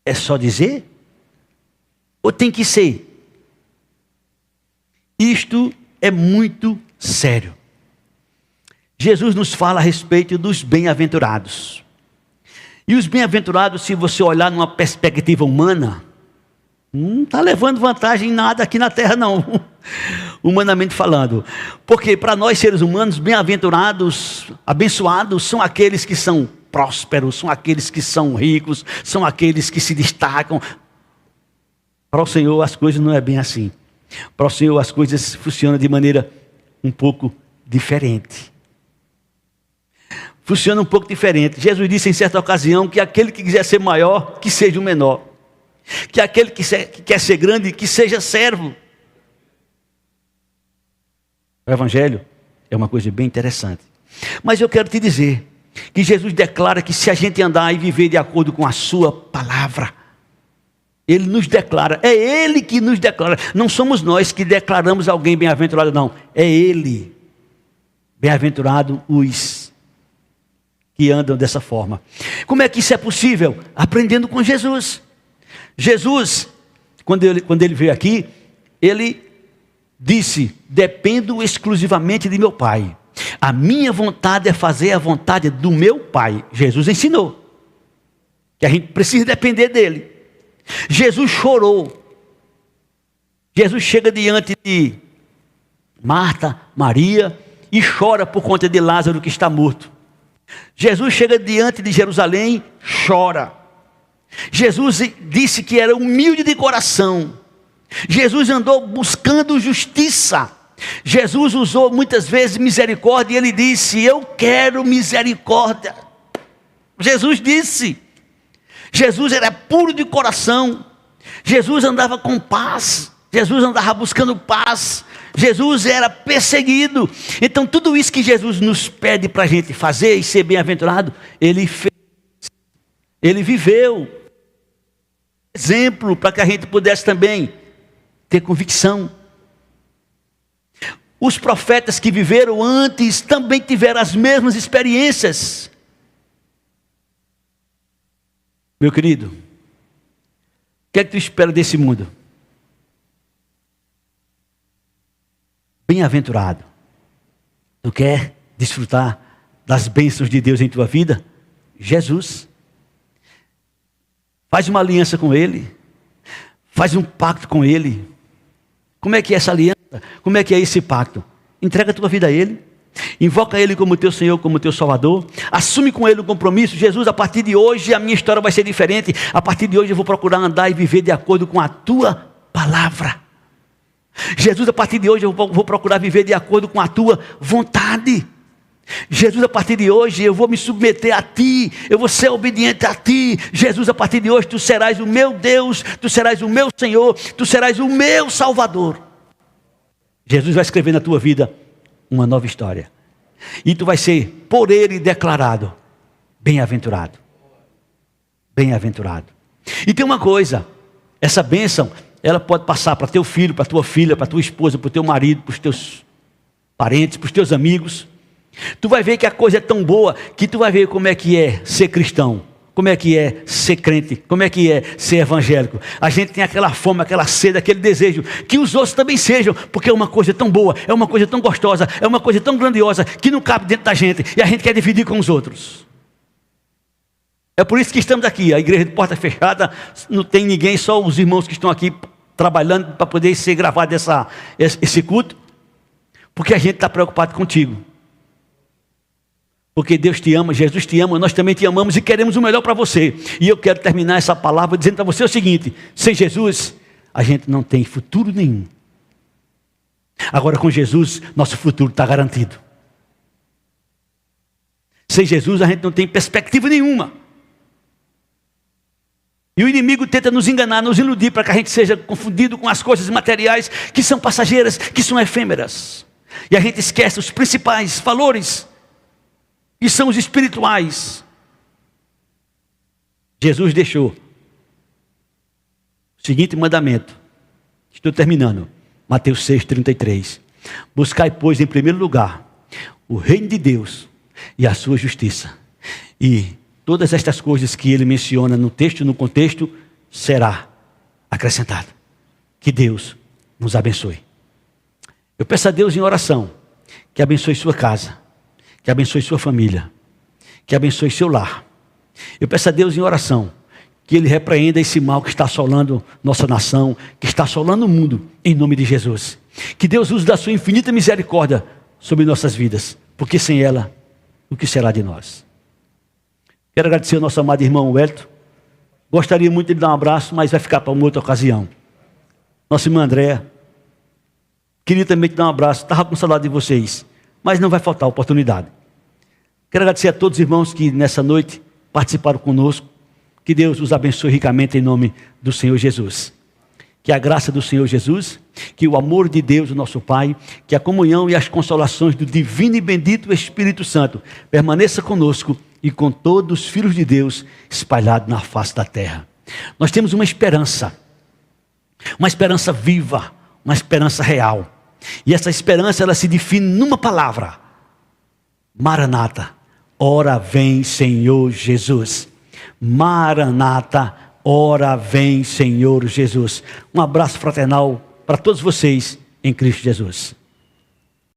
É só dizer? Ou tem que ser? Isto é muito sério. Jesus nos fala a respeito dos bem-aventurados. E os bem-aventurados, se você olhar numa perspectiva humana, não está levando vantagem em nada aqui na terra não, humanamente falando. Porque para nós seres humanos, bem-aventurados, abençoados, são aqueles que são prósperos, são aqueles que são ricos, são aqueles que se destacam. Para o Senhor as coisas não é bem assim. Para o Senhor as coisas funcionam de maneira um pouco diferente. Funciona um pouco diferente. Jesus disse em certa ocasião que aquele que quiser ser maior, que seja o menor. Que aquele que quer ser grande, que seja servo. O Evangelho é uma coisa bem interessante. Mas eu quero te dizer que Jesus declara que se a gente andar e viver de acordo com a sua palavra, Ele nos declara, é Ele que nos declara. Não somos nós que declaramos alguém bem-aventurado, não. É Ele. Bem-aventurado os que andam dessa forma. Como é que isso é possível? Aprendendo com Jesus. Jesus, quando ele veio aqui, Ele disse: dependo exclusivamente de meu Pai. A minha vontade é fazer a vontade do meu Pai. Jesus ensinou que a gente precisa depender dEle. Jesus chorou. Jesus chega diante de Marta, Maria, e chora por conta de Lázaro que está morto. Jesus chega diante de Jerusalém, chora. Jesus disse que era humilde de coração. Jesus andou buscando justiça. Jesus usou muitas vezes misericórdia, e Ele disse: eu quero misericórdia. Jesus disse. Jesus era puro de coração. Jesus andava com paz. Jesus andava buscando paz. Jesus era perseguido. Então tudo isso que Jesus nos pede para a gente fazer e ser bem-aventurado, Ele fez. Ele viveu. Exemplo para que a gente pudesse também ter convicção. Os profetas que viveram antes também tiveram as mesmas experiências. Meu querido, o que é que tu espera desse mundo? Bem-aventurado. Tu quer desfrutar das bênçãos de Deus em tua vida? Jesus. Faz uma aliança com Ele. Faz um pacto com Ele. Como é que é essa aliança? Como é que é esse pacto? Entrega a tua vida a Ele. Invoca Ele como teu Senhor, como teu Salvador. Assume com Ele um compromisso. Jesus, a partir de hoje a minha história vai ser diferente. A partir de hoje eu vou procurar andar e viver de acordo com a tua palavra. Jesus, a partir de hoje eu vou procurar viver de acordo com a tua vontade. Jesus, a partir de hoje eu vou me submeter a Ti, eu vou ser obediente a Ti. Jesus, a partir de hoje Tu serás o meu Deus, Tu serás o meu Senhor, Tu serás o meu Salvador. Jesus vai escrever na tua vida uma nova história, e tu vai ser por Ele declarado bem-aventurado. Bem-aventurado. E tem uma coisa, essa bênção, ela pode passar para teu filho, para tua filha, para tua esposa, para o teu marido, para os teus parentes, para os teus amigos. Tu vai ver que a coisa é tão boa, que tu vai ver como é que é ser cristão, como é que é ser crente, como é que é ser evangélico. A gente tem aquela fome, aquela sede, aquele desejo, que os outros também sejam, porque é uma coisa tão boa, é uma coisa tão gostosa, é uma coisa tão grandiosa, que não cabe dentro da gente, e a gente quer dividir com os outros. É por isso que estamos aqui, a igreja de porta fechada, não tem ninguém, só os irmãos que estão aqui trabalhando para poder ser gravado esse culto, porque a gente está preocupado contigo. Porque Deus te ama, Jesus te ama, nós também te amamos e queremos o melhor para você. E eu quero terminar essa palavra dizendo para você o seguinte: sem Jesus, a gente não tem futuro nenhum. Agora com Jesus, nosso futuro está garantido. Sem Jesus, a gente não tem perspectiva nenhuma. E o inimigo tenta nos enganar, nos iludir, para que a gente seja confundido com as coisas materiais, que são passageiras, que são efêmeras. E a gente esquece os principais valores, que são os espirituais. Jesus deixou o seguinte mandamento, estou terminando, Mateus 6,33. Buscai, pois, em primeiro lugar, o reino de Deus e a sua justiça, e todas estas coisas que ele menciona no texto, no contexto, será acrescentado. Que Deus nos abençoe. Eu peço a Deus em oração, que abençoe sua casa, que abençoe sua família, que abençoe seu lar. Eu peço a Deus em oração, que Ele repreenda esse mal que está assolando nossa nação, que está assolando o mundo, em nome de Jesus. Que Deus use da sua infinita misericórdia sobre nossas vidas, porque sem ela, o que será de nós? Quero agradecer ao nosso amado irmão Wellington. Gostaria muito de lhe dar um abraço, mas vai ficar para uma outra ocasião. Nossa irmã Andréa, queria também te dar um abraço. Estava com saudade de vocês, mas não vai faltar oportunidade. Quero agradecer a todos os irmãos que nessa noite participaram conosco. Que Deus os abençoe ricamente em nome do Senhor Jesus. Que a graça do Senhor Jesus, que o amor de Deus, o nosso Pai, que a comunhão e as consolações do divino e bendito Espírito Santo permaneça conosco e com todos os filhos de Deus espalhados na face da terra. Nós temos uma esperança viva, uma esperança real. E essa esperança, ela se define numa palavra: Maranata, ora vem Senhor Jesus. Maranata, ora vem Senhor Jesus. Um abraço fraternal para todos vocês em Cristo Jesus.